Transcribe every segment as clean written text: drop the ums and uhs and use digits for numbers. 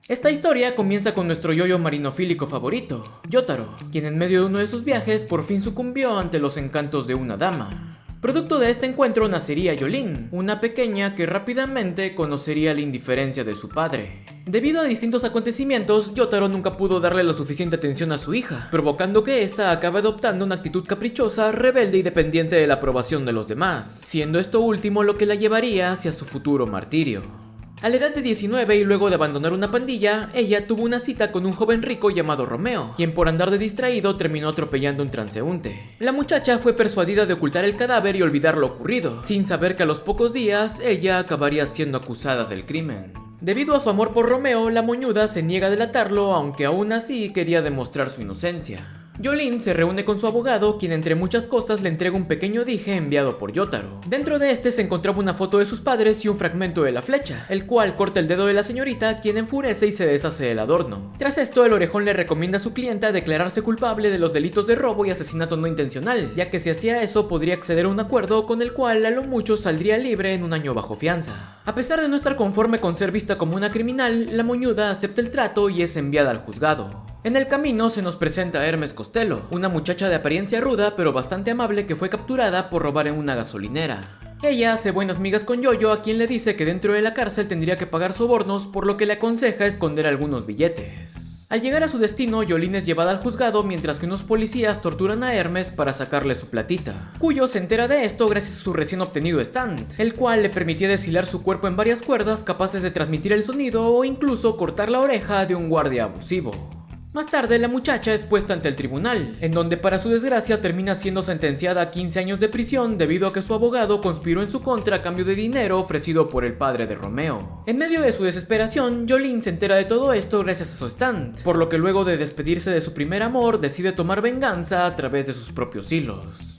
Esta historia comienza con nuestro yoyo marinofílico favorito, Yotaro, quien en medio de uno de sus viajes por fin sucumbió ante los encantos de una dama. Producto de este encuentro nacería Yolin, una pequeña que rápidamente conocería la indiferencia de su padre. Debido a distintos acontecimientos, Yotaro nunca pudo darle la suficiente atención a su hija, provocando que ésta acabe adoptando una actitud caprichosa, rebelde y dependiente de la aprobación de los demás, siendo esto último lo que la llevaría hacia su futuro martirio. A la edad de 19 y luego de abandonar una pandilla, ella tuvo una cita con un joven rico llamado Romeo, quien por andar de distraído terminó atropellando a un transeúnte. La muchacha fue persuadida de ocultar el cadáver y olvidar lo ocurrido, sin saber que a los pocos días ella acabaría siendo acusada del crimen. Debido a su amor por Romeo, la moñuda se niega a delatarlo, aunque aún así quería demostrar su inocencia. Yolin se reúne con su abogado, quien entre muchas cosas le entrega un pequeño dije enviado por Yotaro. Dentro de este se encontraba una foto de sus padres y un fragmento de la flecha, el cual corta el dedo de la señorita, quien enfurece y se deshace del adorno. Tras esto, el orejón le recomienda a su clienta declararse culpable de los delitos de robo y asesinato no intencional, ya que si hacía eso podría acceder a un acuerdo con el cual a lo mucho saldría libre en un año bajo fianza. A pesar de no estar conforme con ser vista como una criminal, la moñuda acepta el trato y es enviada al juzgado. En el camino se nos presenta a Hermes Costello, una muchacha de apariencia ruda pero bastante amable que fue capturada por robar en una gasolinera. Ella hace buenas migas con Yoyo, a quien le dice que dentro de la cárcel tendría que pagar sobornos, por lo que le aconseja esconder algunos billetes. Al llegar a su destino, Yolin es llevada al juzgado mientras que unos policías torturan a Hermes para sacarle su platita. Cuyo se entera de esto gracias a su recién obtenido stand, el cual le permitía deshilar su cuerpo en varias cuerdas capaces de transmitir el sonido o incluso cortar la oreja de un guardia abusivo. Más tarde, la muchacha es puesta ante el tribunal, en donde para su desgracia termina siendo sentenciada a 15 años de prisión debido a que su abogado conspiró en su contra a cambio de dinero ofrecido por el padre de Romeo. En medio de su desesperación, Yolin se entera de todo esto gracias a su stand, por lo que luego de despedirse de su primer amor decide tomar venganza a través de sus propios hilos.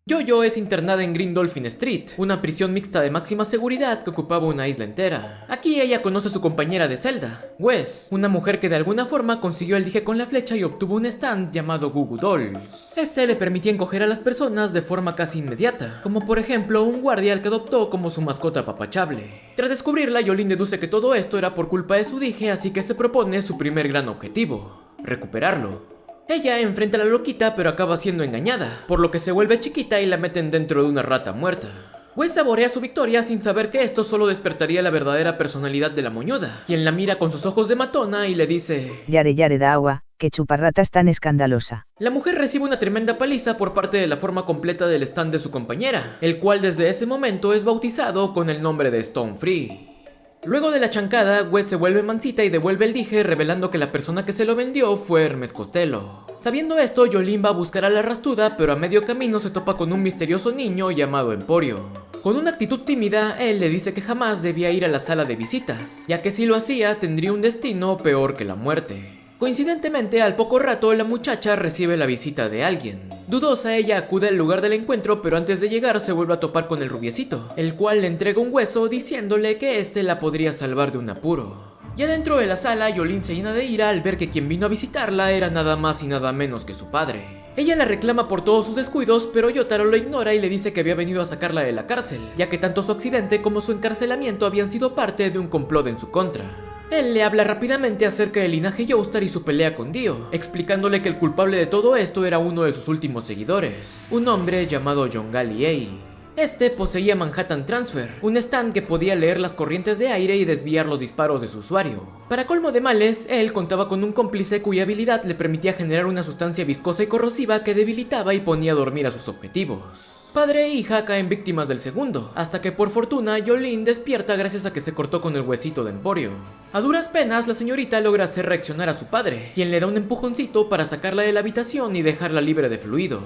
Yoyo es internada en Green Dolphin Street, una prisión mixta de máxima seguridad que ocupaba una isla entera. Aquí ella conoce a su compañera de celda, Wes, una mujer que de alguna forma consiguió el dije con la flecha y obtuvo un stand llamado Goo Goo Dolls. Este le permitía encoger a las personas de forma casi inmediata, como por ejemplo un guardia al que adoptó como su mascota apapachable. Tras descubrirla, Yolin deduce que todo esto era por culpa de su dije, así que se propone su primer gran objetivo: recuperarlo. Ella enfrenta a la loquita pero acaba siendo engañada, por lo que se vuelve chiquita y la meten dentro de una rata muerta. Wes saborea su victoria sin saber que esto solo despertaría la verdadera personalidad de la moñuda, quien la mira con sus ojos de matona y le dice: Yare yare da agua, que chuparratas tan escandalosa. La mujer recibe una tremenda paliza por parte de la forma completa del stand de su compañera, el cual desde ese momento es bautizado con el nombre de Stone Free. Luego de la chancada, Wes se vuelve mansita y devuelve el dije, revelando que la persona que se lo vendió fue Hermes Costello. Sabiendo esto, Yolin va a buscar a la rastuda, pero a medio camino se topa con un misterioso niño llamado Emporio. Con una actitud tímida, él le dice que jamás debía ir a la sala de visitas, ya que si lo hacía tendría un destino peor que la muerte. Coincidentemente, al poco rato, la muchacha recibe la visita de alguien. Dudosa, ella acude al lugar del encuentro, pero antes de llegar se vuelve a topar con el rubiecito, el cual le entrega un hueso diciéndole que este la podría salvar de un apuro. Ya dentro de la sala, Yolin se llena de ira al ver que quien vino a visitarla era nada más y nada menos que su padre. Ella la reclama por todos sus descuidos, pero Yotaro lo ignora y le dice que había venido a sacarla de la cárcel, ya que tanto su accidente como su encarcelamiento habían sido parte de un complot en su contra. Él le habla rápidamente acerca del linaje Joestar y su pelea con Dio, explicándole que el culpable de todo esto era uno de sus últimos seguidores, un hombre llamado John Gallier. Este poseía Manhattan Transfer, un stand que podía leer las corrientes de aire y desviar los disparos de su usuario. Para colmo de males, él contaba con un cómplice cuya habilidad le permitía generar una sustancia viscosa y corrosiva que debilitaba y ponía a dormir a sus objetivos. Padre e hija caen víctimas del segundo, hasta que por fortuna Yolin despierta gracias a que se cortó con el huesito de Emporio. A duras penas, la señorita logra hacer reaccionar a su padre, quien le da un empujoncito para sacarla de la habitación y dejarla libre de fluidos.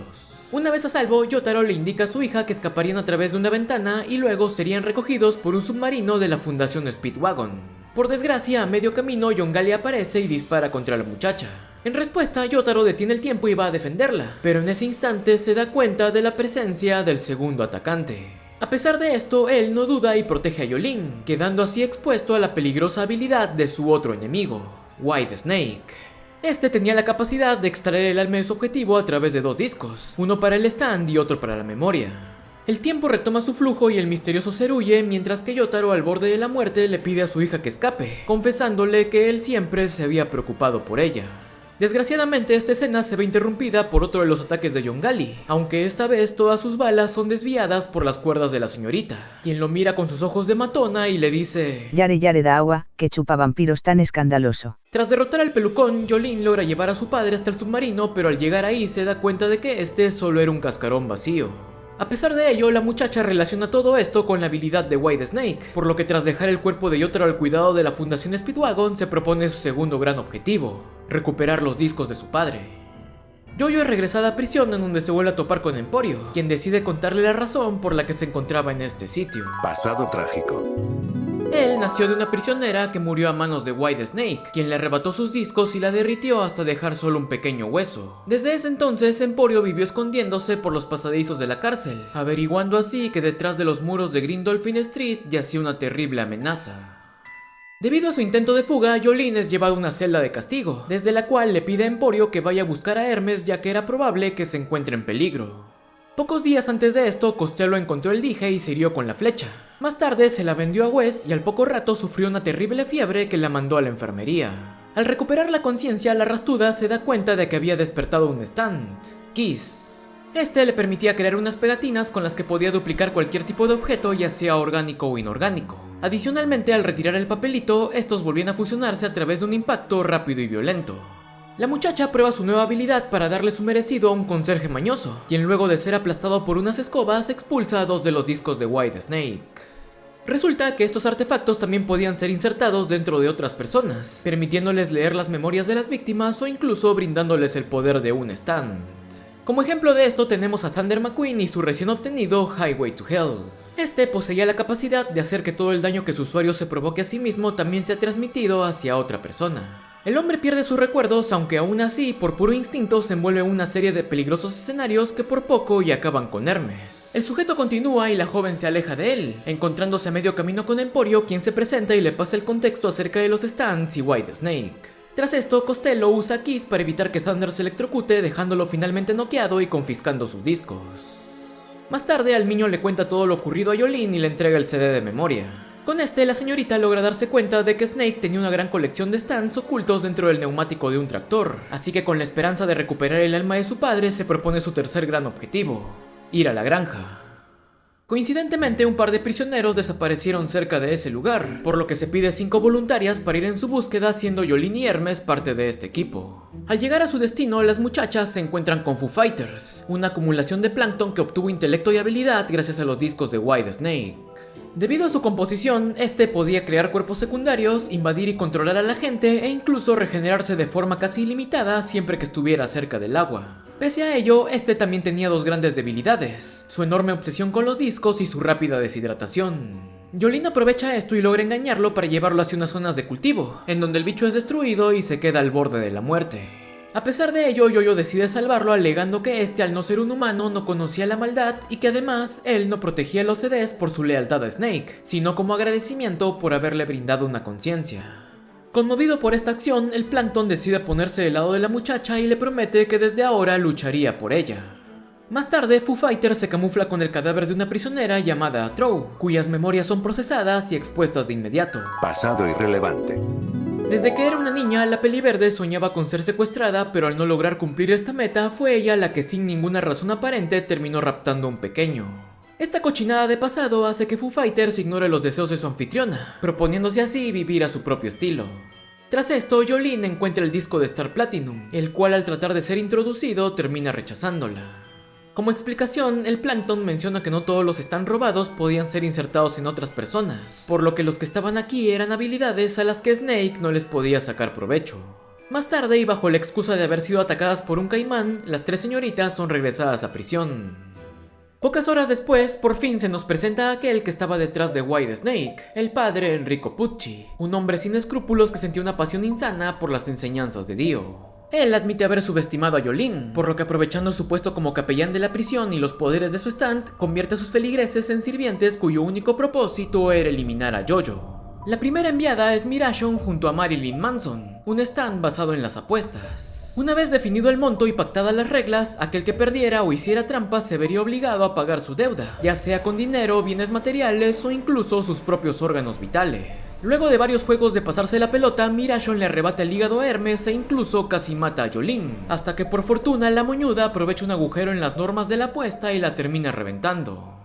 Una vez a salvo, Yotaro le indica a su hija que escaparían a través de una ventana y luego serían recogidos por un submarino de la Fundación Speedwagon. Por desgracia, a medio camino, John Gallier aparece y dispara contra la muchacha. En respuesta, Yotaro detiene el tiempo y va a defenderla, pero en ese instante se da cuenta de la presencia del segundo atacante. A pesar de esto, él no duda y protege a Yolin, quedando así expuesto a la peligrosa habilidad de su otro enemigo, White Snake. Este tenía la capacidad de extraer el alma de su objetivo a través de dos discos, uno para el stand y otro para la memoria. El tiempo retoma su flujo y el misterioso ser huye, mientras que Yotaro, al borde de la muerte, le pide a su hija que escape, confesándole que él siempre se había preocupado por ella. Desgraciadamente, esta escena se ve interrumpida por otro de los ataques de Yongali, aunque esta vez todas sus balas son desviadas por las cuerdas de la señorita, quien lo mira con sus ojos de matona y le dice: Yare yare da agua, que chupa vampiros tan escandaloso. Tras derrotar al pelucón, Jolene logra llevar a su padre hasta el submarino, pero al llegar ahí se da cuenta de que este solo era un cascarón vacío. A pesar de ello, la muchacha relaciona todo esto con la habilidad de White Snake, por lo que tras dejar el cuerpo de Yotaro al cuidado de la Fundación Speedwagon, se propone su segundo gran objetivo: recuperar los discos de su padre. Yoyo es regresada a prisión, en donde se vuelve a topar con Emporio, quien decide contarle la razón por la que se encontraba en este sitio. Pasado trágico. Él nació de una prisionera que murió a manos de White Snake, quien le arrebató sus discos y la derritió hasta dejar solo un pequeño hueso. Desde ese entonces, Emporio vivió escondiéndose por los pasadizos de la cárcel, averiguando así que detrás de los muros de Green Dolphin Street yacía una terrible amenaza. Debido a su intento de fuga, Jolene es llevado a una celda de castigo, desde la cual le pide a Emporio que vaya a buscar a Hermes, ya que era probable que se encuentre en peligro. Pocos días antes de esto, Costello encontró el dije y se hirió con la flecha. Más tarde se la vendió a Wes y al poco rato sufrió una terrible fiebre que la mandó a la enfermería. Al recuperar la conciencia, la rastuda se da cuenta de que había despertado un stand, Kiss. Este le permitía crear unas pegatinas con las que podía duplicar cualquier tipo de objeto, ya sea orgánico o inorgánico. Adicionalmente, al retirar el papelito, estos volvían a fusionarse a través de un impacto rápido y violento. La muchacha prueba su nueva habilidad para darle su merecido a un conserje mañoso, quien luego de ser aplastado por unas escobas expulsa a 2 de los discos de White Snake. Resulta que estos artefactos también podían ser insertados dentro de otras personas, permitiéndoles leer las memorias de las víctimas o incluso brindándoles el poder de un stand. Como ejemplo de esto tenemos a Thunder McQueen y su recién obtenido Highway to Hell. Este poseía la capacidad de hacer que todo el daño que su usuario se provoque a sí mismo también sea transmitido hacia otra persona. El hombre pierde sus recuerdos, aunque aún así, por puro instinto, se envuelve en una serie de peligrosos escenarios que por poco y acaban con Hermes. El sujeto continúa y la joven se aleja de él, encontrándose a medio camino con Emporio, quien se presenta y le pasa el contexto acerca de los stands y White Snake. Tras esto, Costello usa a Kiss para evitar que Thunder se electrocute, dejándolo finalmente noqueado y confiscando sus discos. Más tarde, al niño le cuenta todo lo ocurrido a Jolene y le entrega el CD de memoria. Con este, la señorita logra darse cuenta de que Snake tenía una gran colección de stands ocultos dentro del neumático de un tractor, así que con la esperanza de recuperar el alma de su padre se propone su tercer gran objetivo: ir a la granja. Coincidentemente, un par de prisioneros desaparecieron cerca de ese lugar, por lo que se pide 5 voluntarias para ir en su búsqueda, siendo Jolene y Hermes parte de este equipo. Al llegar a su destino, las muchachas se encuentran con Foo Fighters, una acumulación de plancton que obtuvo intelecto y habilidad gracias a los discos de White Snake. Debido a su composición, este podía crear cuerpos secundarios, invadir y controlar a la gente e incluso regenerarse de forma casi ilimitada siempre que estuviera cerca del agua. Pese a ello, este también tenía 2 grandes debilidades: su enorme obsesión con los discos y su rápida deshidratación. Jolene aprovecha esto y logra engañarlo para llevarlo hacia unas zonas de cultivo, en donde el bicho es destruido y se queda al borde de la muerte. A pesar de ello, Yoyo decide salvarlo, alegando que este, al no ser un humano, no conocía la maldad y que además él no protegía los CDs por su lealtad a Snake, sino como agradecimiento por haberle brindado una conciencia. Conmovido por esta acción, el plancton decide ponerse del lado de la muchacha y le promete que desde ahora lucharía por ella. Más tarde, Foo Fighters se camufla con el cadáver de una prisionera llamada Trow, cuyas memorias son procesadas y expuestas de inmediato. Pasado irrelevante. Desde que era una niña, la Peliverde soñaba con ser secuestrada, pero al no lograr cumplir esta meta, fue ella la que sin ninguna razón aparente terminó raptando a un pequeño. Esta cochinada de pasado hace que Foo Fighters ignore los deseos de su anfitriona, proponiéndose así vivir a su propio estilo. Tras esto, Jolene encuentra el disco de Star Platinum, el cual al tratar de ser introducido termina rechazándola. Como explicación, el plancton menciona que no todos los stands robados podían ser insertados en otras personas, por lo que los que estaban aquí eran habilidades a las que Snake no les podía sacar provecho. Más tarde, y bajo la excusa de haber sido atacadas por un caimán, las 3 señoritas son regresadas a prisión. Pocas horas después, por fin se nos presenta aquel que estaba detrás de White Snake, el padre Enrico Pucci, un hombre sin escrúpulos que sentía una pasión insana por las enseñanzas de Dio. Él admite haber subestimado a Jolene, por lo que aprovechando su puesto como capellán de la prisión y los poderes de su stand, convierte a sus feligreses en sirvientes cuyo único propósito era eliminar a Jojo. La primera enviada es Mirashon junto a Marilyn Manson, un stand basado en las apuestas. Una vez definido el monto y pactadas las reglas, aquel que perdiera o hiciera trampas se vería obligado a pagar su deuda, ya sea con dinero, bienes materiales o incluso sus propios órganos vitales. Luego de varios juegos de pasarse la pelota, Mirajon le arrebata el hígado a Hermes e incluso casi mata a Jolene, hasta que por fortuna la moñuda aprovecha un agujero en las normas de la apuesta y la termina reventando.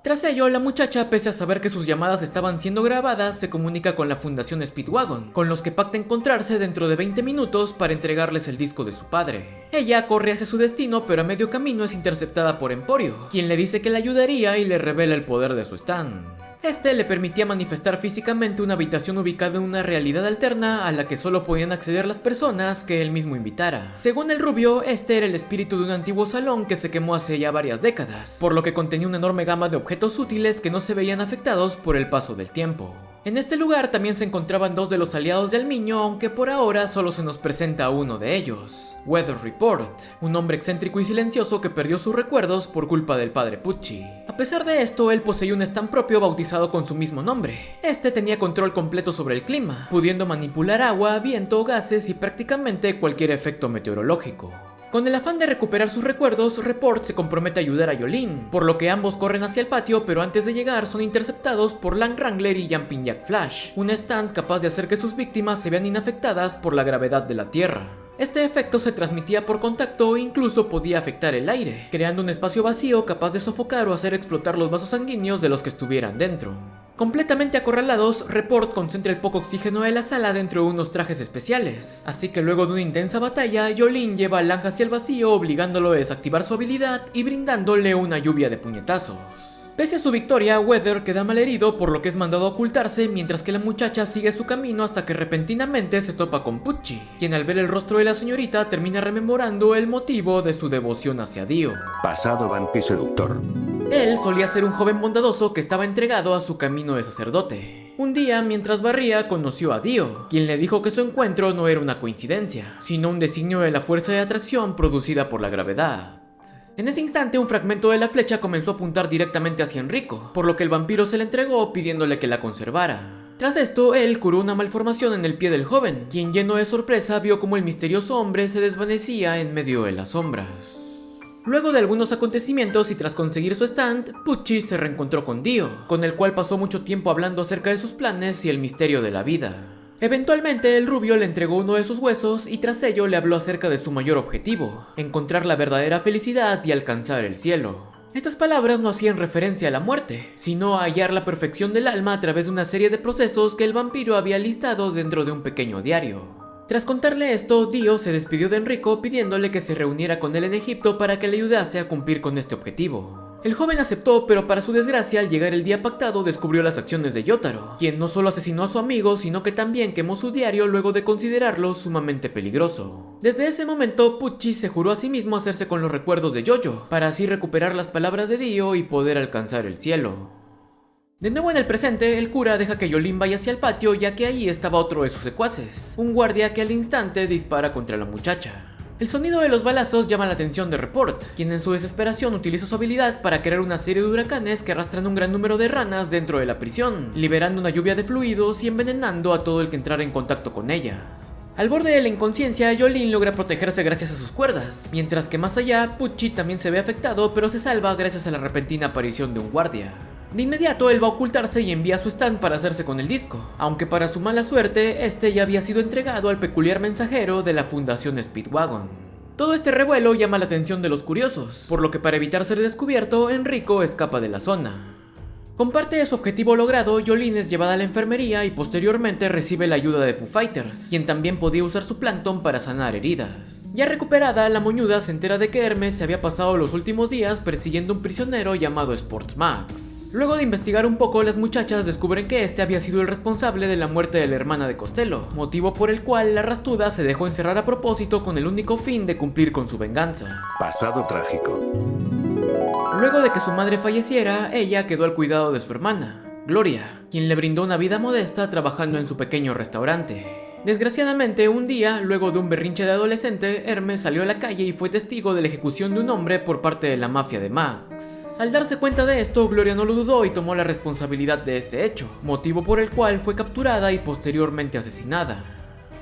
Tras ello, la muchacha, pese a saber que sus llamadas estaban siendo grabadas, se comunica con la Fundación Speedwagon, con los que pacta encontrarse dentro de 20 minutos para entregarles el disco de su padre. Ella corre hacia su destino, pero a medio camino es interceptada por Emporio, quien le dice que la ayudaría y le revela el poder de su stand. Este le permitía manifestar físicamente una habitación ubicada en una realidad alterna a la que solo podían acceder las personas que él mismo invitara. Según el rubio, este era el espíritu de un antiguo salón que se quemó hace ya varias décadas, por lo que contenía una enorme gama de objetos útiles que no se veían afectados por el paso del tiempo. En este lugar también se encontraban dos de los aliados del niño, aunque por ahora solo se nos presenta uno de ellos, Weather Report, un hombre excéntrico y silencioso que perdió sus recuerdos por culpa del padre Pucci. A pesar de esto, él poseía un stand propio bautizado con su mismo nombre. Este tenía control completo sobre el clima, pudiendo manipular agua, viento, gases y prácticamente cualquier efecto meteorológico. Con el afán de recuperar sus recuerdos, Report se compromete a ayudar a Jolene, por lo que ambos corren hacia el patio, pero antes de llegar son interceptados por Lang Wrangler y Jumping Jack Flash, un stand capaz de hacer que sus víctimas se vean inafectadas por la gravedad de la Tierra. Este efecto se transmitía por contacto e incluso podía afectar el aire, creando un espacio vacío capaz de sofocar o hacer explotar los vasos sanguíneos de los que estuvieran dentro. Completamente acorralados, Report concentra el poco oxígeno de la sala dentro de unos trajes especiales, así que luego de una intensa batalla, Jolene lleva a Lang hacia el vacío obligándolo a desactivar su habilidad y brindándole una lluvia de puñetazos. Pese a su victoria, Weather queda malherido por lo que es mandado a ocultarse, mientras que la muchacha sigue su camino hasta que repentinamente se topa con Pucci, quien al ver el rostro de la señorita termina rememorando el motivo de su devoción hacia Dio. Pasado vampiseductor. Él solía ser un joven bondadoso que estaba entregado a su camino de sacerdote. Un día, mientras barría, conoció a Dio, quien le dijo que su encuentro no era una coincidencia, sino un designio de la fuerza de atracción producida por la gravedad. En ese instante, un fragmento de la flecha comenzó a apuntar directamente hacia Enrico, por lo que el vampiro se la entregó pidiéndole que la conservara. Tras esto, él curó una malformación en el pie del joven, quien lleno de sorpresa vio como el misterioso hombre se desvanecía en medio de las sombras. Luego de algunos acontecimientos y tras conseguir su stand, Pucci se reencontró con Dio, con el cual pasó mucho tiempo hablando acerca de sus planes y el misterio de la vida. Eventualmente, el rubio le entregó uno de sus huesos y tras ello le habló acerca de su mayor objetivo, encontrar la verdadera felicidad y alcanzar el cielo. Estas palabras no hacían referencia a la muerte, sino a hallar la perfección del alma a través de una serie de procesos que el vampiro había listado dentro de un pequeño diario. Tras contarle esto, Dio se despidió de Enrico pidiéndole que se reuniera con él en Egipto para que le ayudase a cumplir con este objetivo. El joven aceptó, pero para su desgracia, al llegar el día pactado, descubrió las acciones de Yotaro, quien no solo asesinó a su amigo, sino que también quemó su diario luego de considerarlo sumamente peligroso. Desde ese momento, Pucci se juró a sí mismo hacerse con los recuerdos de Jojo, para así recuperar las palabras de Dio y poder alcanzar el cielo. De nuevo en el presente, el cura deja que Jolene vaya hacia el patio, ya que allí estaba otro de sus secuaces, un guardia que al instante dispara contra la muchacha. El sonido de los balazos llama la atención de Report, quien en su desesperación utiliza su habilidad para crear una serie de huracanes que arrastran un gran número de ranas dentro de la prisión, liberando una lluvia de fluidos y envenenando a todo el que entrara en contacto con ella. Al borde de la inconsciencia, Jolene logra protegerse gracias a sus cuerdas, mientras que más allá, Pucci también se ve afectado pero se salva gracias a la repentina aparición de un guardia. De inmediato él va a ocultarse y envía su stand para hacerse con el disco, aunque para su mala suerte, este ya había sido entregado al peculiar mensajero de la Fundación Speedwagon. Todo este revuelo llama la atención de los curiosos, por lo que para evitar ser descubierto, Enrico escapa de la zona. Con parte de su objetivo logrado, Jolene es llevada a la enfermería y posteriormente recibe la ayuda de Foo Fighters, quien también podía usar su plancton para sanar heridas. Ya recuperada, la moñuda se entera de que Hermes se había pasado los últimos días persiguiendo a un prisionero llamado Sportsmax. Luego de investigar un poco, las muchachas descubren que este había sido el responsable de la muerte de la hermana de Costello, motivo por el cual la rastuda se dejó encerrar a propósito con el único fin de cumplir con su venganza. Pasado trágico. Luego de que su madre falleciera, ella quedó al cuidado de su hermana, Gloria, quien le brindó una vida modesta trabajando en su pequeño restaurante. Desgraciadamente, un día, luego de un berrinche de adolescente, Hermes salió a la calle y fue testigo de la ejecución de un hombre por parte de la mafia de Max. Al darse cuenta de esto, Gloria no lo dudó y tomó la responsabilidad de este hecho, motivo por el cual fue capturada y posteriormente asesinada.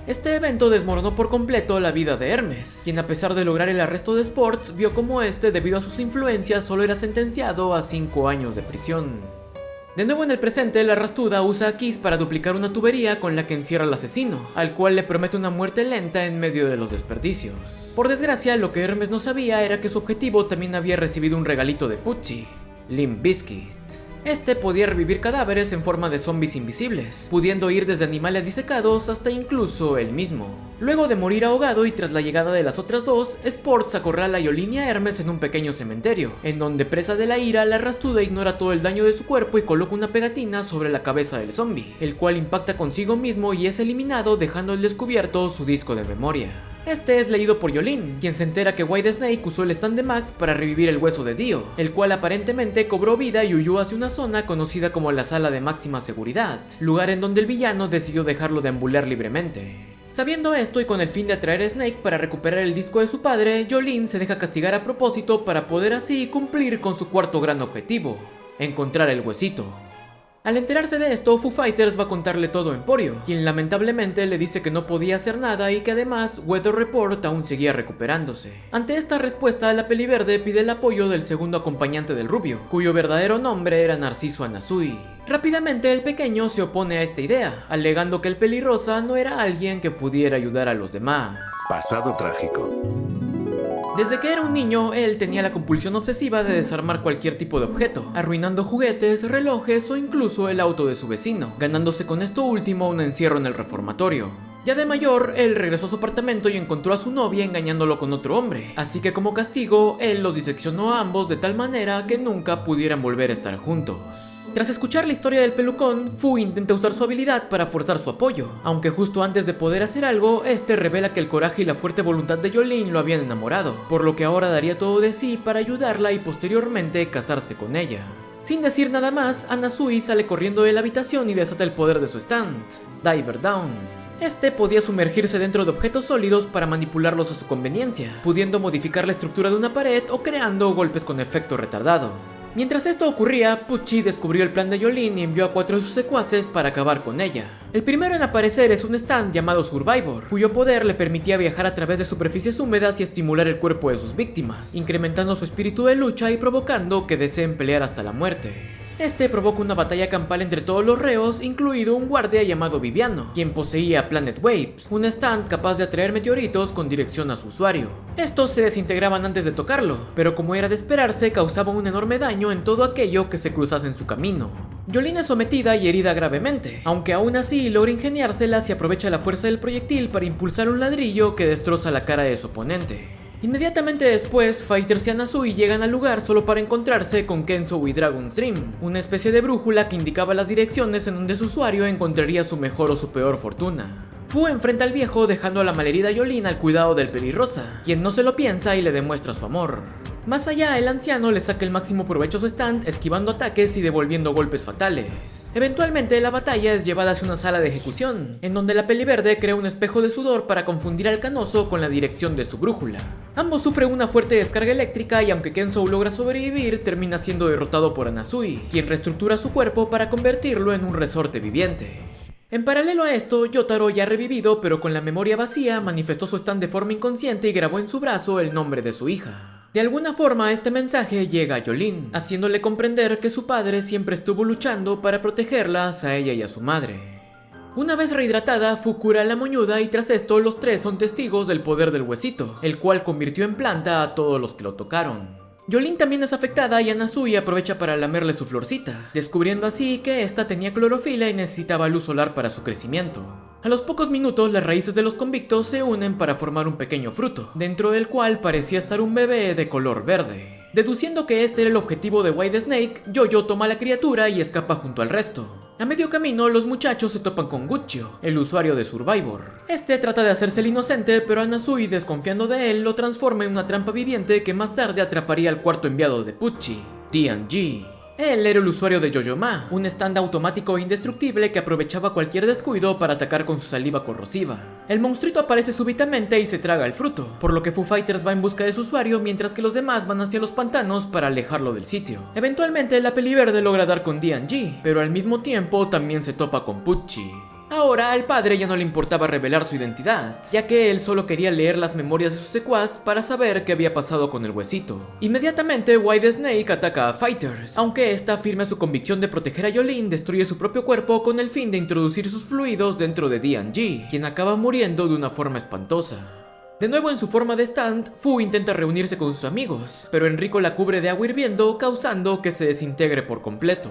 Este evento desmoronó por completo la vida de Hermes, quien a pesar de lograr el arresto de Sports, vio como debido a sus influencias, solo era sentenciado a 5 años de prisión. De nuevo en el presente, la Rastuda usa a Kiss para duplicar una tubería con la que encierra al asesino, al cual le promete una muerte lenta en medio de los desperdicios. Por desgracia, lo que Hermes no sabía era que su objetivo también había recibido un regalito de Pucci, Limp Bizkit. Podía revivir cadáveres en forma de zombies invisibles, pudiendo ir desde animales disecados hasta incluso él mismo. Luego de morir ahogado y tras la llegada de las otras dos, Sports acorrala a Jolene y a Hermes en un pequeño cementerio, en donde presa de la ira, la Rastuda ignora todo el daño de su cuerpo y coloca una pegatina sobre la cabeza del zombie, el cual impacta consigo mismo y es eliminado, dejando al descubierto su disco de memoria. Es leído por Jolene, quien se entera que Whitesnake usó el stand de Max para revivir el hueso de Dio, el cual aparentemente cobró vida y huyó hacia una zona conocida como la sala de máxima seguridad, lugar en donde el villano decidió dejarlo deambular libremente. Sabiendo esto y con el fin de atraer a Snake para recuperar el disco de su padre, Jolene se deja castigar a propósito para poder así cumplir con su cuarto gran objetivo, encontrar el huesito. Al enterarse de esto, Foo Fighters va a contarle todo a Emporio, quien lamentablemente le dice que no podía hacer nada y que además Weather Report aún seguía recuperándose. Ante esta respuesta, la Peliverde pide el apoyo del segundo acompañante del rubio, cuyo verdadero nombre era Narciso Anazui. Rápidamente el pequeño se opone a esta idea, alegando que el pelirrosa no era alguien que pudiera ayudar a los demás. Pasado trágico. Desde que era un niño, él tenía la compulsión obsesiva de desarmar cualquier tipo de objeto, arruinando juguetes, relojes o incluso el auto de su vecino, ganándose con esto último un encierro en el reformatorio. Ya de mayor, él regresó a su apartamento y encontró a su novia engañándolo con otro hombre, así que como castigo, él los diseccionó a ambos de tal manera que nunca pudieran volver a estar juntos. Tras escuchar la historia del pelucón, Fu intenta usar su habilidad para forzar su apoyo, aunque justo antes de poder hacer algo, revela que el coraje y la fuerte voluntad de Jolene lo habían enamorado, por lo que ahora daría todo de sí para ayudarla y posteriormente casarse con ella. Sin decir nada más, Anazui sale corriendo de la habitación y desata el poder de su stand, Diver Down. Podía sumergirse dentro de objetos sólidos para manipularlos a su conveniencia, pudiendo modificar la estructura de una pared o creando golpes con efecto retardado. Mientras esto ocurría, Pucci descubrió el plan de Jolene y envió a 4 de sus secuaces para acabar con ella. El primero en aparecer es un stand llamado Survivor, cuyo poder le permitía viajar a través de superficies húmedas y estimular el cuerpo de sus víctimas, incrementando su espíritu de lucha y provocando que deseen pelear hasta la muerte. Provoca una batalla campal entre todos los reos, incluido un guardia llamado Viviano, quien poseía Planet Waves, un stand capaz de atraer meteoritos con dirección a su usuario. Estos se desintegraban antes de tocarlo, pero como era de esperarse, causaban un enorme daño en todo aquello que se cruzase en su camino. Jolene es sometida y herida gravemente, aunque aún así logra ingeniárselas y aprovecha la fuerza del proyectil para impulsar un ladrillo que destroza la cara de su oponente. Inmediatamente después, Fighters y Anazui llegan al lugar solo para encontrarse con Kenzo y Dragon's Dream, una especie de brújula que indicaba las direcciones en donde su usuario encontraría su mejor o su peor fortuna. Fu enfrenta al viejo dejando a la malherida Jolene al cuidado del pelirrosa, quien no se lo piensa y le demuestra su amor. Más allá, el anciano le saca el máximo provecho a su stand, esquivando ataques y devolviendo golpes fatales. Eventualmente, la batalla es llevada hacia una sala de ejecución, en donde la Peliverde crea un espejo de sudor para confundir al canoso con la dirección de su brújula. Ambos sufren una fuerte descarga eléctrica y aunque Kenzo logra sobrevivir, termina siendo derrotado por Anazui, quien reestructura su cuerpo para convertirlo en un resorte viviente. En paralelo a esto, Yotaro, ya revivido pero con la memoria vacía, manifestó su stand de forma inconsciente y grabó en su brazo el nombre de su hija. De alguna forma, este mensaje llega a Jolene, haciéndole comprender que su padre siempre estuvo luchando para protegerlas a ella y a su madre. Una vez rehidratada, Fu cura a la moñuda y tras esto los tres son testigos del poder del huesito, el cual convirtió en planta a todos los que lo tocaron. Jolene también es afectada y Anazui aprovecha para lamerle su florcita, descubriendo así que esta tenía clorofila y necesitaba luz solar para su crecimiento. A los pocos minutos, las raíces de los convictos se unen para formar un pequeño fruto, dentro del cual parecía estar un bebé de color verde. Deduciendo que este era el objetivo de Whitesnake, Jojo toma a la criatura y escapa junto al resto. A medio camino, los muchachos se topan con Guccio, el usuario de Survivor. Trata de hacerse el inocente, pero Anazui, desconfiando de él, lo transforma en una trampa viviente que más tarde atraparía al cuarto enviado de Pucci, Tianji. Él era el usuario de Yo-Yo-Ma, un stand automático e indestructible que aprovechaba cualquier descuido para atacar con su saliva corrosiva. El monstruito aparece súbitamente y se traga el fruto, por lo que Foo Fighters va en busca de su usuario mientras que los demás van hacia los pantanos para alejarlo del sitio. Eventualmente la Peliverde logra dar con Tianji, pero al mismo tiempo también se topa con Pucci. Ahora al padre ya no le importaba revelar su identidad, ya que él solo quería leer las memorias de su secuaz para saber qué había pasado con el huesito. Inmediatamente White Snake ataca a Fighters, aunque esta firme su convicción de proteger a Jolene, destruye su propio cuerpo con el fin de introducir sus fluidos dentro de Dian-Ji, quien acaba muriendo de una forma espantosa. De nuevo en su forma de stand, Fu intenta reunirse con sus amigos, pero Enrico la cubre de agua hirviendo, causando que se desintegre por completo.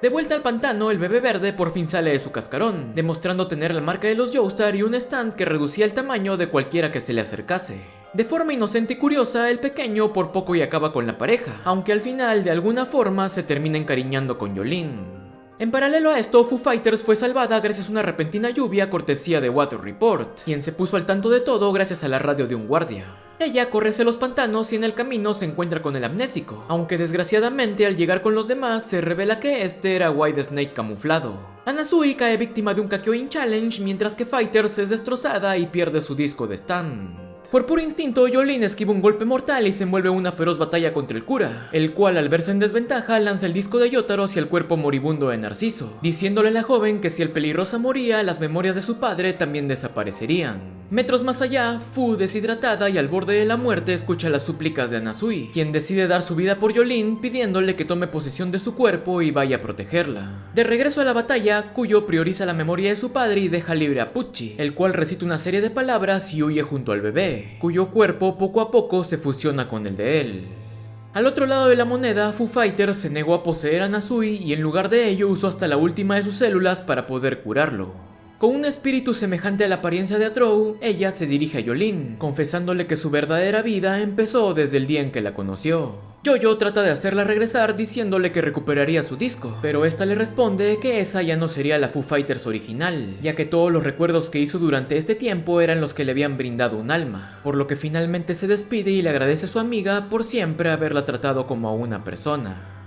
De vuelta al pantano, el bebé verde por fin sale de su cascarón, demostrando tener la marca de los Joestar y un stand que reducía el tamaño de cualquiera que se le acercase. De forma inocente y curiosa, el pequeño por poco y acaba con la pareja, aunque al final de alguna forma se termina encariñando con Jolene. En paralelo a esto, Foo Fighters fue salvada gracias a una repentina lluvia cortesía de Weather Report, quien se puso al tanto de todo gracias a la radio de un guardia. Ella corre hacia los pantanos y en el camino se encuentra con el amnésico, aunque desgraciadamente al llegar con los demás se revela que este era White Snake camuflado. Anasui cae víctima de un Kakyoin Challenge mientras que Fighters es destrozada y pierde su disco de stand. Por puro instinto, Jolene esquiva un golpe mortal y se envuelve en una feroz batalla contra el cura, el cual al verse en desventaja lanza el disco de Yotaro hacia el cuerpo moribundo de Narciso, diciéndole a la joven que si el pelirrosa moría, las memorias de su padre también desaparecerían. Metros más allá, Fu, deshidratada y al borde de la muerte, escucha las súplicas de Anasui, quien decide dar su vida por Jolene pidiéndole que tome posesión de su cuerpo y vaya a protegerla. De regreso a la batalla, Kuyo prioriza la memoria de su padre y deja libre a Pucci, el cual recita una serie de palabras y huye junto al bebé, cuyo cuerpo poco a poco se fusiona con el de él. Al otro lado de la moneda, Foo Fighters se negó a poseer a Nasui y en lugar de ello usó hasta la última de sus células para poder curarlo. Con un espíritu semejante a la apariencia de Atrou, ella se dirige a Jolene, confesándole que su verdadera vida empezó desde el día en que la conoció. Jojo trata de hacerla regresar diciéndole que recuperaría su disco, pero esta le responde que esa ya no sería la Foo Fighters original, ya que todos los recuerdos que hizo durante este tiempo eran los que le habían brindado un alma, por lo que finalmente se despide y le agradece a su amiga por siempre haberla tratado como a una persona.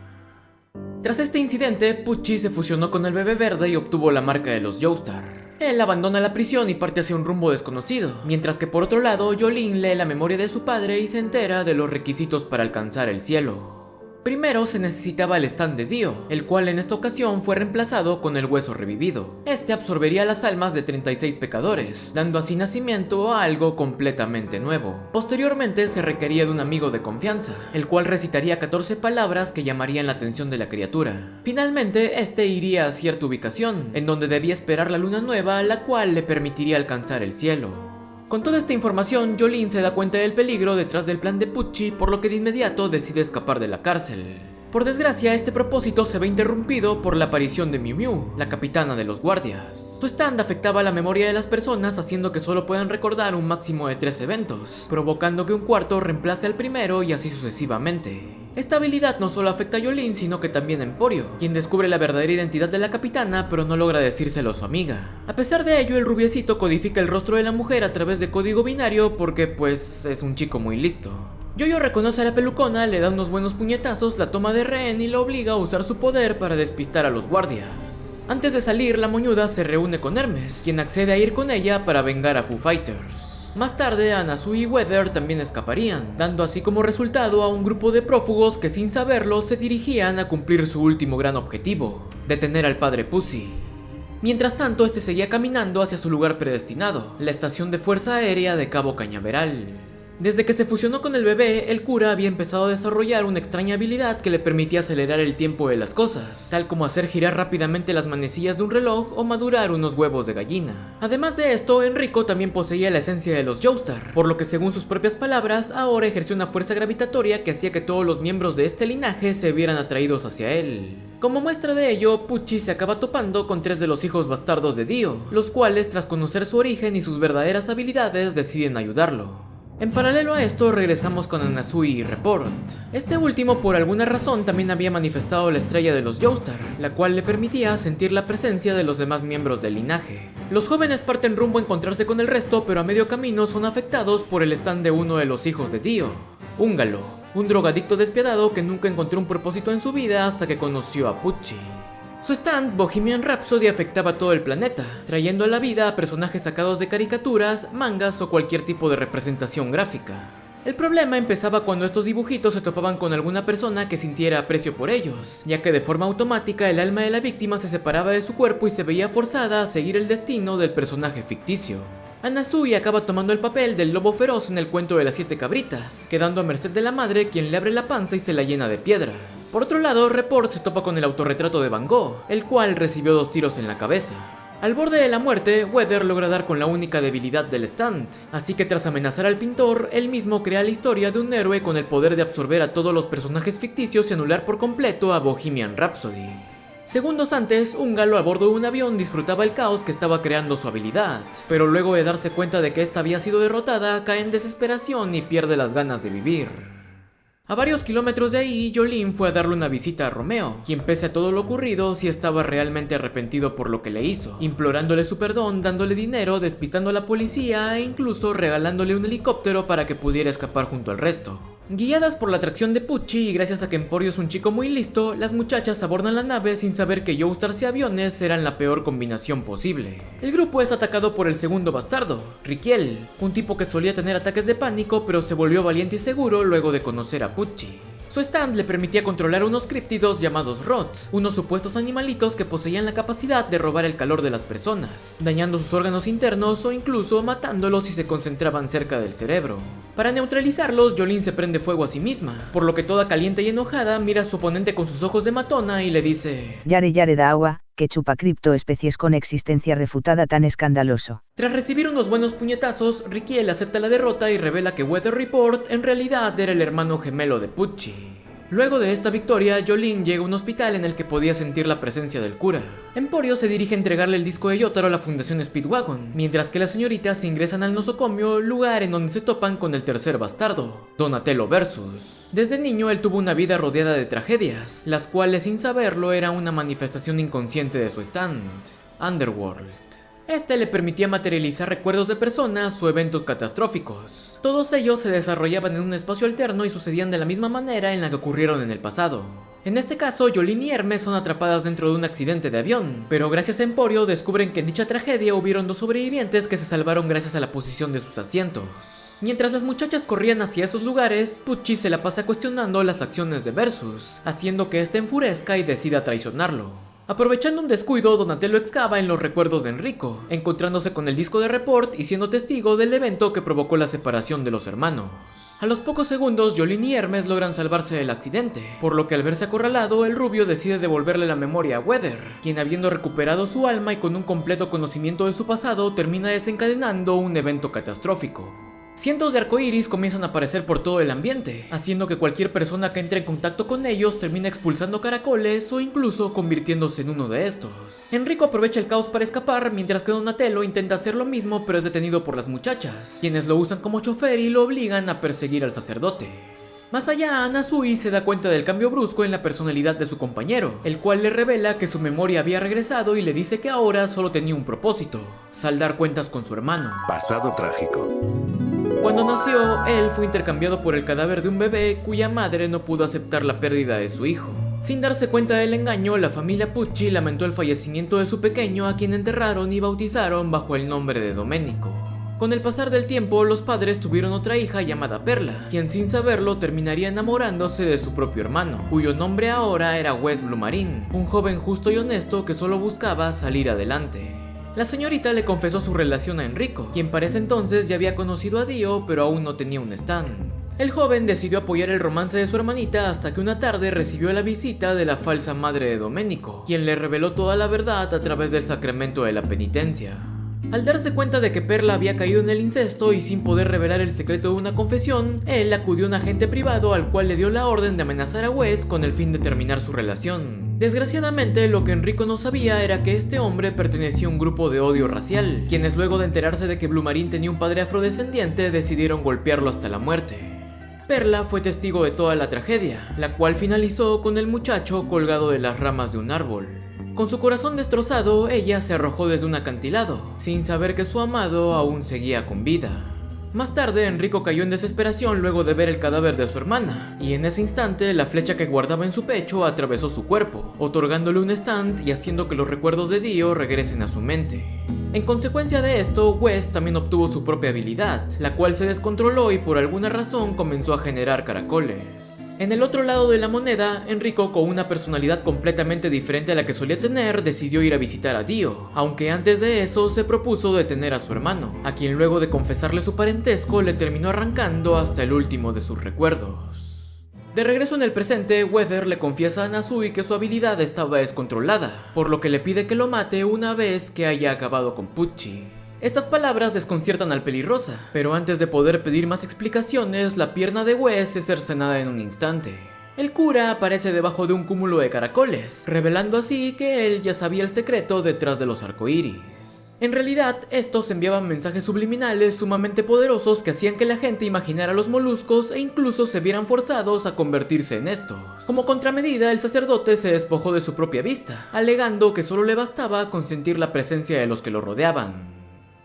Tras este incidente, Pucci se fusionó con el bebé verde y obtuvo la marca de los Joestar. Él abandona la prisión y parte hacia un rumbo desconocido, mientras que por otro lado, Jolene lee la memoria de su padre y se entera de los requisitos para alcanzar el cielo. Primero se necesitaba el stand de Dio, el cual en esta ocasión fue reemplazado con el hueso revivido. Este absorbería las almas de 36 pecadores, dando así nacimiento a algo completamente nuevo. Posteriormente se requería de un amigo de confianza, el cual recitaría 14 palabras que llamarían la atención de la criatura. Finalmente, este iría a cierta ubicación, en donde debía esperar la luna nueva, la cual le permitiría alcanzar el cielo. Con toda esta información, Jolene se da cuenta del peligro detrás del plan de Pucci, por lo que de inmediato decide escapar de la cárcel. Por desgracia, este propósito se ve interrumpido por la aparición de Miu Miu, la capitana de los guardias. Su stand afectaba la memoria de las personas, haciendo que solo puedan recordar un máximo de 3 eventos, provocando que un cuarto reemplace al primero y así sucesivamente. Esta habilidad no solo afecta a Jolene, sino que también a Emporio, quien descubre la verdadera identidad de la capitana, pero no logra decírselo a su amiga. A pesar de ello, el rubiecito codifica el rostro de la mujer a través de código binario porque, pues, es un chico muy listo. Yoyo reconoce a la pelucona, le da unos buenos puñetazos, la toma de rehén y la obliga a usar su poder para despistar a los guardias. Antes de salir, la moñuda se reúne con Hermes, quien accede a ir con ella para vengar a Foo Fighters. Más tarde, Anasui y Weather también escaparían, dando así como resultado a un grupo de prófugos que sin saberlo se dirigían a cumplir su último gran objetivo, detener al padre Pussy. Mientras tanto, este seguía caminando hacia su lugar predestinado, la estación de Fuerza Aérea de Cabo Cañaveral. Desde que se fusionó con el bebé, el cura había empezado a desarrollar una extraña habilidad que le permitía acelerar el tiempo de las cosas, tal como hacer girar rápidamente las manecillas de un reloj o madurar unos huevos de gallina. Además de esto, Enrico también poseía la esencia de los Joestar, por lo que según sus propias palabras, ahora ejerció una fuerza gravitatoria que hacía que todos los miembros de este linaje se vieran atraídos hacia él. Como muestra de ello, Pucci se acaba topando con 3 de los hijos bastardos de Dio, los cuales, tras conocer su origen y sus verdaderas habilidades, deciden ayudarlo. En paralelo a esto, regresamos con Anasui y Report. Este último, por alguna razón, también había manifestado la estrella de los Joestar, la cual le permitía sentir la presencia de los demás miembros del linaje. Los jóvenes parten rumbo a encontrarse con el resto, pero a medio camino son afectados por el stand de uno de los hijos de Dio, Húngalo, un drogadicto despiadado que nunca encontró un propósito en su vida hasta que conoció a Pucci. Su stand, Bohemian Rhapsody, afectaba a todo el planeta, trayendo a la vida a personajes sacados de caricaturas, mangas o cualquier tipo de representación gráfica. El problema empezaba cuando estos dibujitos se topaban con alguna persona que sintiera aprecio por ellos, ya que de forma automática el alma de la víctima se separaba de su cuerpo y se veía forzada a seguir el destino del personaje ficticio. Anasui acaba tomando el papel del lobo feroz en el cuento de las 7 cabritas, quedando a merced de la madre, quien le abre la panza y se la llena de piedras. Por otro lado, Report se topa con el autorretrato de Van Gogh, el cual recibió 2 tiros en la cabeza. Al borde de la muerte, Weather logra dar con la única debilidad del stand, así que tras amenazar al pintor, él mismo crea la historia de un héroe con el poder de absorber a todos los personajes ficticios y anular por completo a Bohemian Rhapsody. Segundos antes, un galo a bordo de un avión disfrutaba el caos que estaba creando su habilidad, pero luego de darse cuenta de que esta había sido derrotada, cae en desesperación y pierde las ganas de vivir. A varios kilómetros de ahí, Jolene fue a darle una visita a Romeo, quien pese a todo lo ocurrido sí estaba realmente arrepentido por lo que le hizo, implorándole su perdón, dándole dinero, despistando a la policía e incluso regalándole un helicóptero para que pudiera escapar junto al resto. Guiadas por la atracción de Pucci y gracias a que Emporio es un chico muy listo, las muchachas abordan la nave sin saber que Joestars y aviones eran la peor combinación posible. El grupo es atacado por el segundo bastardo, Riquiel, un tipo que solía tener ataques de pánico pero se volvió valiente y seguro luego de conocer a Pucci. Su stand le permitía controlar unos críptidos llamados rots, unos supuestos animalitos que poseían la capacidad de robar el calor de las personas, dañando sus órganos internos o incluso matándolos si se concentraban cerca del cerebro. Para neutralizarlos, Jolene se prende fuego a sí misma, por lo que toda caliente y enojada mira a su oponente con sus ojos de matona y le dice: Yare da agua, que chupa criptoespecies con existencia refutada tan escandaloso. Tras recibir unos buenos puñetazos, Riquiel acepta la derrota y revela que Weather Report en realidad era el hermano gemelo de Pucci. Luego de esta victoria, Jolene llega a un hospital en el que podía sentir la presencia del cura. Emporio se dirige a entregarle el disco de Yotaro a la Fundación Speedwagon, mientras que las señoritas ingresan al nosocomio, lugar en donde se topan con el tercer bastardo, Donatello Versus. Desde niño él tuvo una vida rodeada de tragedias, las cuales sin saberlo era una manifestación inconsciente de su stand, Underworld. Este le permitía materializar recuerdos de personas o eventos catastróficos. Todos ellos se desarrollaban en un espacio alterno y sucedían de la misma manera en la que ocurrieron en el pasado. En este caso, Jolene y Hermes son atrapadas dentro de un accidente de avión, pero gracias a Emporio descubren que en dicha tragedia hubieron 2 sobrevivientes que se salvaron gracias a la posición de sus asientos. Mientras las muchachas corrían hacia esos lugares, Pucci se la pasa cuestionando las acciones de Versus, haciendo que este enfurezca y decida traicionarlo. Aprovechando un descuido, Donatello excava en los recuerdos de Enrico, encontrándose con el disco de Report y siendo testigo del evento que provocó la separación de los hermanos. A los pocos segundos, Jolene y Hermes logran salvarse del accidente, por lo que al verse acorralado, el rubio decide devolverle la memoria a Weather, quien habiendo recuperado su alma y con un completo conocimiento de su pasado, termina desencadenando un evento catastrófico. Cientos de arcoíris comienzan a aparecer por todo el ambiente, haciendo que cualquier persona que entre en contacto con ellos termine expulsando caracoles o incluso convirtiéndose en uno de estos. Enrico aprovecha el caos para escapar, mientras que Donatello intenta hacer lo mismo pero es detenido por las muchachas, quienes lo usan como chofer y lo obligan a perseguir al sacerdote. Más allá, Anasui se da cuenta del cambio brusco en la personalidad de su compañero, el cual le revela que su memoria había regresado y le dice que ahora solo tenía un propósito: saldar cuentas con su hermano. Pasado trágico. Cuando nació, él fue intercambiado por el cadáver de un bebé cuya madre no pudo aceptar la pérdida de su hijo. Sin darse cuenta del engaño, la familia Pucci lamentó el fallecimiento de su pequeño, a quien enterraron y bautizaron bajo el nombre de Domenico. Con el pasar del tiempo, los padres tuvieron otra hija llamada Perla, quien sin saberlo terminaría enamorándose de su propio hermano, cuyo nombre ahora era Wes Blumarin, un joven justo y honesto que solo buscaba salir adelante. La señorita le confesó su relación a Enrico, quien para ese entonces ya había conocido a Dio, pero aún no tenía un stand. El joven decidió apoyar el romance de su hermanita hasta que una tarde recibió la visita de la falsa madre de Domenico, quien le reveló toda la verdad a través del sacramento de la penitencia. Al darse cuenta de que Perla había caído en el incesto y sin poder revelar el secreto de una confesión, él acudió a un agente privado al cual le dio la orden de amenazar a Wes con el fin de terminar su relación. Desgraciadamente, lo que Enrico no sabía era que este hombre pertenecía a un grupo de odio racial, quienes luego de enterarse de que Blumarin tenía un padre afrodescendiente decidieron golpearlo hasta la muerte. Perla fue testigo de toda la tragedia, la cual finalizó con el muchacho colgado de las ramas de un árbol. Con su corazón destrozado, ella se arrojó desde un acantilado, sin saber que su amado aún seguía con vida. Más tarde, Enrico cayó en desesperación luego de ver el cadáver de su hermana, y en ese instante la flecha que guardaba en su pecho atravesó su cuerpo, otorgándole un stand y haciendo que los recuerdos de Dio regresen a su mente. En consecuencia de esto, Wes también obtuvo su propia habilidad, la cual se descontroló y por alguna razón comenzó a generar caracoles. En el otro lado de la moneda, Enrico, con una personalidad completamente diferente a la que solía tener, decidió ir a visitar a Dio, aunque antes de eso se propuso detener a su hermano, a quien luego de confesarle su parentesco le terminó arrancando hasta el último de sus recuerdos. De regreso en el presente, Weather le confiesa a Nasui que su habilidad estaba descontrolada, por lo que le pide que lo mate una vez que haya acabado con Pucci. Estas palabras desconciertan al pelirrosa, pero antes de poder pedir más explicaciones, la pierna de Wes es cercenada en un instante. El cura aparece debajo de un cúmulo de caracoles, revelando así que él ya sabía el secreto detrás de los arcoíris. En realidad, estos enviaban mensajes subliminales sumamente poderosos que hacían que la gente imaginara los moluscos e incluso se vieran forzados a convertirse en estos. Como contramedida, el sacerdote se despojó de su propia vista, alegando que solo le bastaba con sentir la presencia de los que lo rodeaban.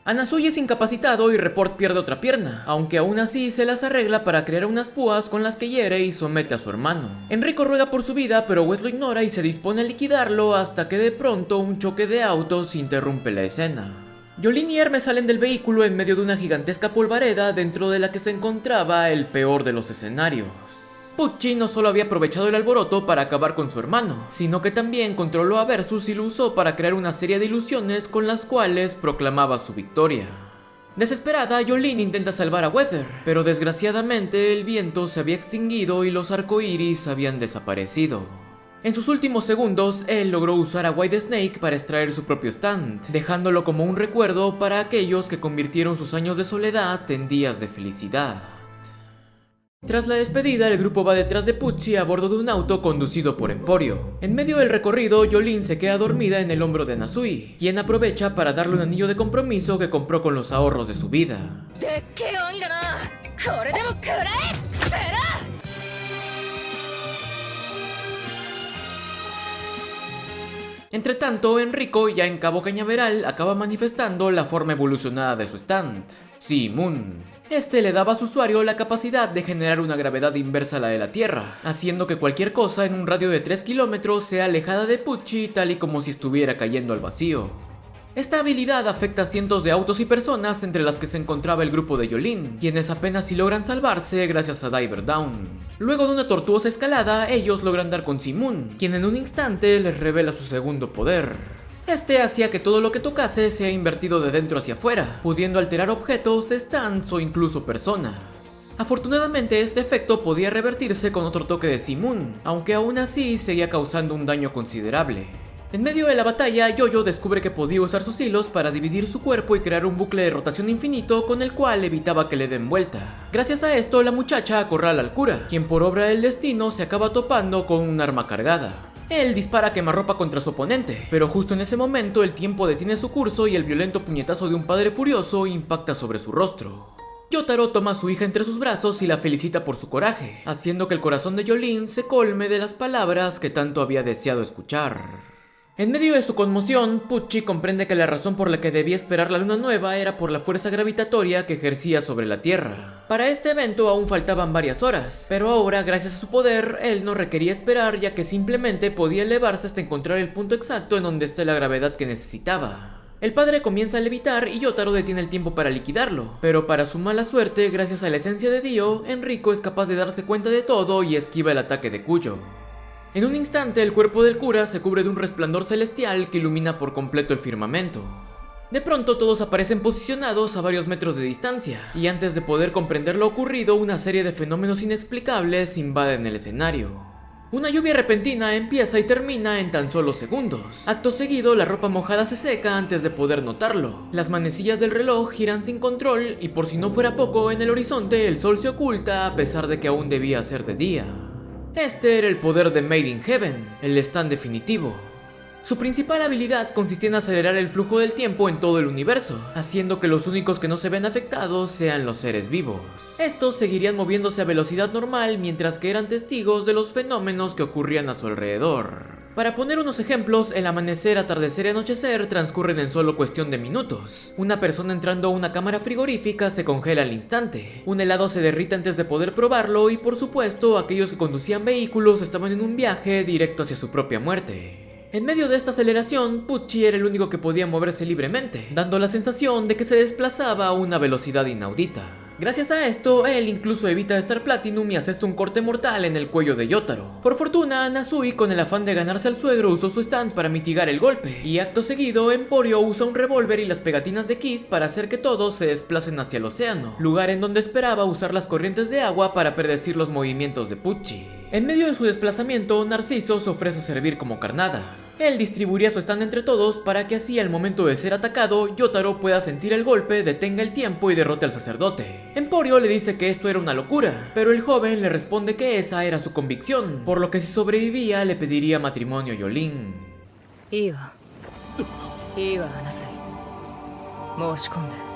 Anasui es incapacitado y Report pierde otra pierna, aunque aún así se las arregla para crear unas púas con las que hiere y somete a su hermano. Enrico ruega por su vida, pero Wes lo ignora y se dispone a liquidarlo hasta que de pronto un choque de autos interrumpe la escena. Jolene y Hermes salen del vehículo en medio de una gigantesca polvareda dentro de la que se encontraba el peor de los escenarios. Pucci no solo había aprovechado el alboroto para acabar con su hermano, sino que también controló a Versus y lo usó para crear una serie de ilusiones con las cuales proclamaba su victoria. Desesperada, Jolene intenta salvar a Weather, pero desgraciadamente el viento se había extinguido y los arcoíris habían desaparecido. En sus últimos segundos, él logró usar a White Snake para extraer su propio stand, dejándolo como un recuerdo para aquellos que convirtieron sus años de soledad en días de felicidad. Tras la despedida, el grupo va detrás de Pucci a bordo de un auto conducido por Emporio. En medio del recorrido, Jolene se queda dormida en el hombro de Nasui, quien aprovecha para darle un anillo de compromiso que compró con los ahorros de su vida. Entre tanto, Enrico, ya en Cabo Cañaveral, acaba manifestando la forma evolucionada de su stand, Sea Moon. Este le daba a su usuario la capacidad de generar una gravedad inversa a la de la Tierra, haciendo que cualquier cosa en un radio de 3 kilómetros sea alejada de Pucci tal y como si estuviera cayendo al vacío. Esta habilidad afecta a cientos de autos y personas, entre las que se encontraba el grupo de Jolene, quienes apenas si logran salvarse gracias a Diver Down. Luego de una tortuosa escalada, ellos logran dar con Sea Moon, quien en un instante les revela su segundo poder. Este hacía que todo lo que tocase sea invertido de dentro hacia afuera, pudiendo alterar objetos, stands o incluso personas. Afortunadamente, este efecto podía revertirse con otro toque de Sea Moon, aunque aún así seguía causando un daño considerable. En medio de la batalla, Yoyo descubre que podía usar sus hilos para dividir su cuerpo y crear un bucle de rotación infinito con el cual evitaba que le den vuelta. Gracias a esto, la muchacha acorrala al cura, quien por obra del destino se acaba topando con un arma cargada. Él dispara a quemarropa contra su oponente, pero justo en ese momento el tiempo detiene su curso y el violento puñetazo de un padre furioso impacta sobre su rostro. Yotaro toma a su hija entre sus brazos y la felicita por su coraje, haciendo que el corazón de Jolene se colme de las palabras que tanto había deseado escuchar. En medio de su conmoción, Pucci comprende que la razón por la que debía esperar la luna nueva era por la fuerza gravitatoria que ejercía sobre la Tierra. Para este evento aún faltaban varias horas, pero ahora, gracias a su poder, él no requería esperar, ya que simplemente podía elevarse hasta encontrar el punto exacto en donde esté la gravedad que necesitaba. El padre comienza a levitar y Yotaro detiene el tiempo para liquidarlo, pero para su mala suerte, gracias a la esencia de Dio, Enrico es capaz de darse cuenta de todo y esquiva el ataque de Kuyo. En un instante, el cuerpo del cura se cubre de un resplandor celestial que ilumina por completo el firmamento. De pronto todos aparecen posicionados a varios metros de distancia, y antes de poder comprender lo ocurrido, una serie de fenómenos inexplicables invaden el escenario. Una lluvia repentina empieza y termina en tan solo segundos. Acto seguido, la ropa mojada se seca antes de poder notarlo. Las manecillas del reloj giran sin control y, por si no fuera poco, en el horizonte el sol se oculta a pesar de que aún debía ser de día. Este era el poder de Made in Heaven, el stand definitivo. Su principal habilidad consistía en acelerar el flujo del tiempo en todo el universo, haciendo que los únicos que no se ven afectados sean los seres vivos. Estos seguirían moviéndose a velocidad normal mientras que eran testigos de los fenómenos que ocurrían a su alrededor. Para poner unos ejemplos, el amanecer, atardecer y anochecer transcurren en solo cuestión de minutos. Una persona entrando a una cámara frigorífica se congela al instante. Un helado se derrite antes de poder probarlo y, por supuesto, aquellos que conducían vehículos estaban en un viaje directo hacia su propia muerte. En medio de esta aceleración, Pucci era el único que podía moverse libremente, dando la sensación de que se desplazaba a una velocidad inaudita. Gracias a esto, él incluso evita Star Platinum y asesta un corte mortal en el cuello de Yotaro. Por fortuna, Nazui, con el afán de ganarse al suegro, usó su stand para mitigar el golpe, y acto seguido, Emporio usa un revólver y las pegatinas de Kiss para hacer que todos se desplacen hacia el océano, lugar en donde esperaba usar las corrientes de agua para predecir los movimientos de Pucci. En medio de su desplazamiento, Narciso se ofrece a servir como carnada. Él distribuiría su stand entre todos para que así al momento de ser atacado, Yotaro pueda sentir el golpe, detenga el tiempo y derrote al sacerdote. Emporio le dice que esto era una locura, pero el joven le responde que esa era su convicción, por lo que si sobrevivía le pediría matrimonio a Yolin. いいわアナスイ申し込んで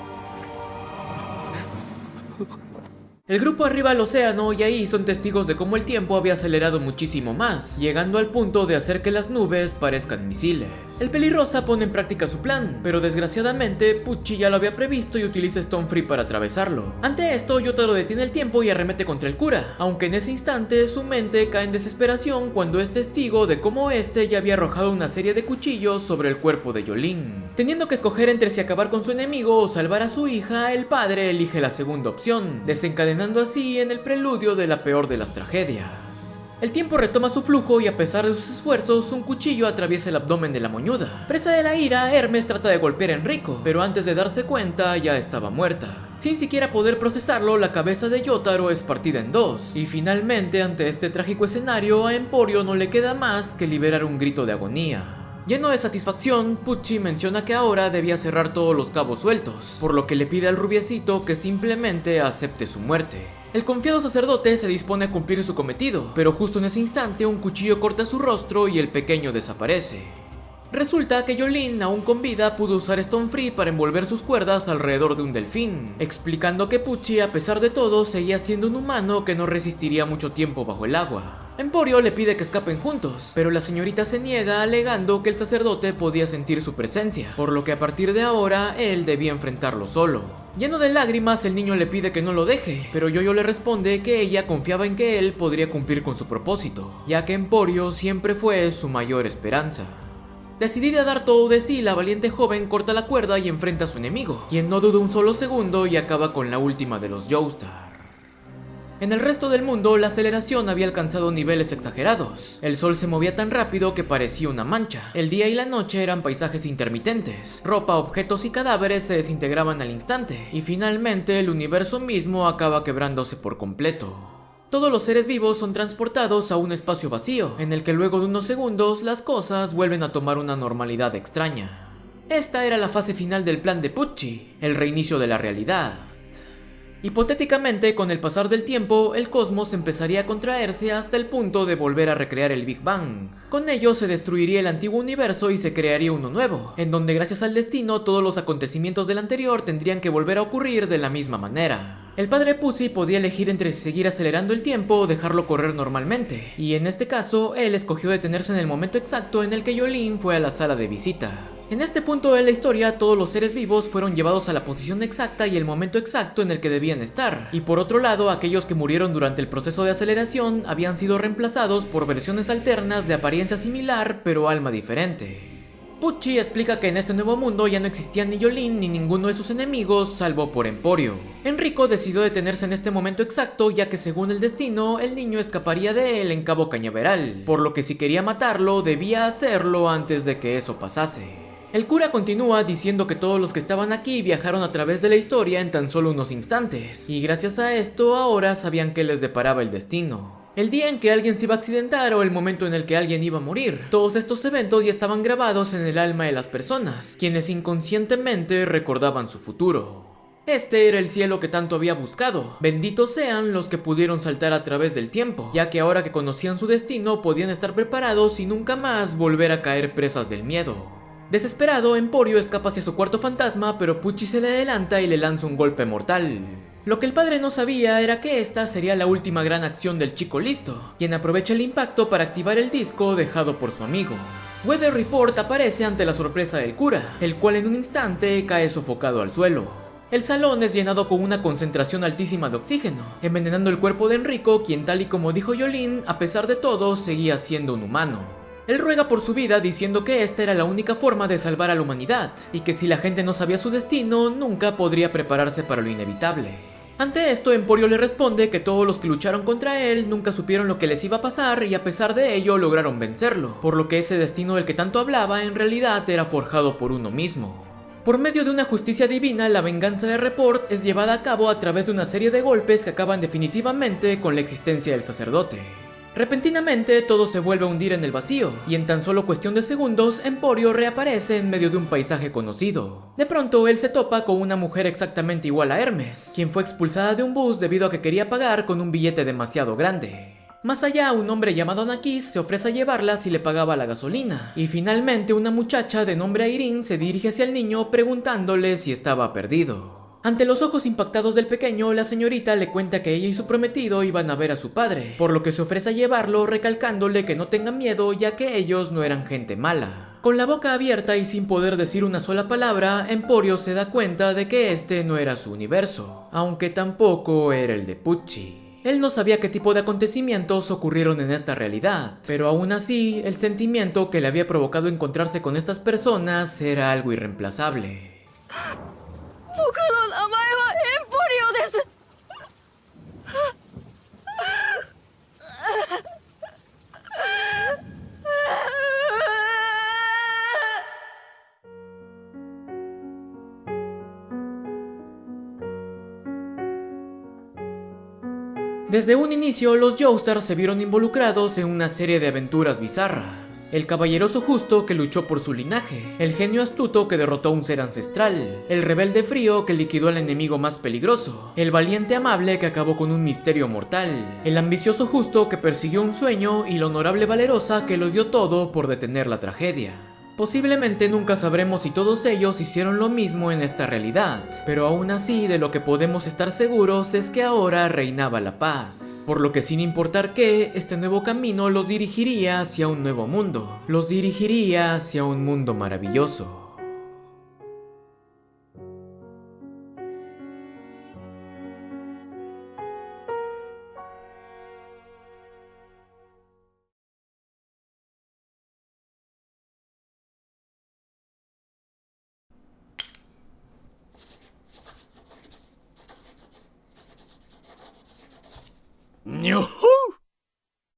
El grupo arriba al océano y ahí son testigos de cómo el tiempo había acelerado muchísimo más, llegando al punto de hacer que las nubes parezcan misiles. El pelirrosa pone en práctica su plan, pero desgraciadamente Pucci ya lo había previsto y utiliza Stone Free para atravesarlo. Ante esto, Yotaro detiene el tiempo y arremete contra el cura, aunque en ese instante su mente cae en desesperación cuando es testigo de cómo este ya había arrojado una serie de cuchillos sobre el cuerpo de Yolin. Teniendo que escoger entre si acabar con su enemigo o salvar a su hija, el padre elige la segunda opción, desencadenando así en el preludio de la peor de las tragedias. El tiempo retoma su flujo y a pesar de sus esfuerzos, un cuchillo atraviesa el abdomen de la moñuda. Presa de la ira, Hermes trata de golpear a Enrico, pero antes de darse cuenta ya estaba muerta. Sin siquiera poder procesarlo, la cabeza de Yotaro es partida en dos, y finalmente ante este trágico escenario a Emporio no le queda más que liberar un grito de agonía. Lleno de satisfacción, Pucci menciona que ahora debía cerrar todos los cabos sueltos, por lo que le pide al rubiecito que simplemente acepte su muerte. El confiado sacerdote se dispone a cumplir su cometido, pero justo en ese instante un cuchillo corta su rostro y el pequeño desaparece. Resulta que Yolin, aún con vida, pudo usar Stone Free para envolver sus cuerdas alrededor de un delfín, explicando que Pucci, a pesar de todo, seguía siendo un humano que no resistiría mucho tiempo bajo el agua. Emporio le pide que escapen juntos, pero la señorita se niega alegando que el sacerdote podía sentir su presencia, por lo que a partir de ahora él debía enfrentarlo solo. Lleno de lágrimas, el niño le pide que no lo deje, pero Yoyo le responde que ella confiaba en que él podría cumplir con su propósito, ya que Emporio siempre fue su mayor esperanza. Decidida a dar todo de sí, la valiente joven corta la cuerda y enfrenta a su enemigo, quien no duda un solo segundo y acaba con la última de los Joestar. En el resto del mundo, la aceleración había alcanzado niveles exagerados. El sol se movía tan rápido que parecía una mancha. El día y la noche eran paisajes intermitentes. Ropa, objetos y cadáveres se desintegraban al instante. Y finalmente, el universo mismo acaba quebrándose por completo. Todos los seres vivos son transportados a un espacio vacío, en el que luego de unos segundos las cosas vuelven a tomar una normalidad extraña. Esta era la fase final del plan de Pucci, el reinicio de la realidad. Hipotéticamente, con el pasar del tiempo, el cosmos empezaría a contraerse hasta el punto de volver a recrear el Big Bang. Con ello se destruiría el antiguo universo y se crearía uno nuevo, en donde gracias al destino todos los acontecimientos del anterior tendrían que volver a ocurrir de la misma manera. El padre Pucci podía elegir entre seguir acelerando el tiempo o dejarlo correr normalmente, y en este caso, él escogió detenerse en el momento exacto en el que Yolin fue a la sala de visitas. En este punto de la historia, todos los seres vivos fueron llevados a la posición exacta y el momento exacto en el que debían estar, y por otro lado, aquellos que murieron durante el proceso de aceleración habían sido reemplazados por versiones alternas de apariencia similar pero alma diferente. Pucci explica que en este nuevo mundo ya no existían ni Yolin ni ninguno de sus enemigos salvo por Emporio. Enrico decidió detenerse en este momento exacto ya que según el destino, el niño escaparía de él en Cabo Cañaveral, por lo que si quería matarlo debía hacerlo antes de que eso pasase. El cura continúa diciendo que todos los que estaban aquí viajaron a través de la historia en tan solo unos instantes, y gracias a esto ahora sabían qué les deparaba el destino. El día en que alguien se iba a accidentar o el momento en el que alguien iba a morir. Todos estos eventos ya estaban grabados en el alma de las personas, quienes inconscientemente recordaban su futuro. Este era el cielo que tanto había buscado. Benditos sean los que pudieron saltar a través del tiempo, ya que ahora que conocían su destino podían estar preparados y nunca más volver a caer presas del miedo. Desesperado, Emporio escapa hacia su cuarto fantasma, pero Pucci se le adelanta y le lanza un golpe mortal. Lo que el padre no sabía era que esta sería la última gran acción del chico listo, quien aprovecha el impacto para activar el disco dejado por su amigo. Weather Report aparece ante la sorpresa del cura, el cual en un instante cae sofocado al suelo. El salón es llenado con una concentración altísima de oxígeno, envenenando el cuerpo de Enrico, quien tal y como dijo Yolin, a pesar de todo seguía siendo un humano. Él ruega por su vida diciendo que esta era la única forma de salvar a la humanidad, y que si la gente no sabía su destino, nunca podría prepararse para lo inevitable. Ante esto, Emporio le responde que todos los que lucharon contra él nunca supieron lo que les iba a pasar y a pesar de ello lograron vencerlo, por lo que ese destino del que tanto hablaba en realidad era forjado por uno mismo. Por medio de una justicia divina, la venganza de Report es llevada a cabo a través de una serie de golpes que acaban definitivamente con la existencia del sacerdote. Repentinamente todo se vuelve a hundir en el vacío, y en tan solo cuestión de segundos, Emporio reaparece en medio de un paisaje conocido. De pronto él se topa con una mujer exactamente igual a Hermes, quien fue expulsada de un bus debido a que quería pagar con un billete demasiado grande. Más allá, un hombre llamado Anakis se ofrece a llevarla si le pagaba la gasolina, y finalmente una muchacha de nombre Irene se dirige hacia el niño preguntándole si estaba perdido. Ante los ojos impactados del pequeño, la señorita le cuenta que ella y su prometido iban a ver a su padre, por lo que se ofrece a llevarlo recalcándole que no tenga miedo ya que ellos no eran gente mala. Con la boca abierta y sin poder decir una sola palabra, Emporio se da cuenta de que este no era su universo, aunque tampoco era el de Pucci. Él no sabía qué tipo de acontecimientos ocurrieron en esta realidad, pero aún así, el sentimiento que le había provocado encontrarse con estas personas era algo irreemplazable. 僕の名前はエンポリオです。Desde un inicio, los Joestar se vieron involucrados en una serie de aventuras bizarras. El caballeroso justo que luchó por su linaje, el genio astuto que derrotó a un ser ancestral, el rebelde frío que liquidó al enemigo más peligroso, el valiente amable que acabó con un misterio mortal, el ambicioso justo que persiguió un sueño y la honorable valerosa que lo dio todo por detener la tragedia. Posiblemente nunca sabremos si todos ellos hicieron lo mismo en esta realidad, pero aún así de lo que podemos estar seguros es que ahora reinaba la paz, por lo que sin importar qué, este nuevo camino los dirigiría hacia un nuevo mundo, los dirigiría hacia un mundo maravilloso. Ño.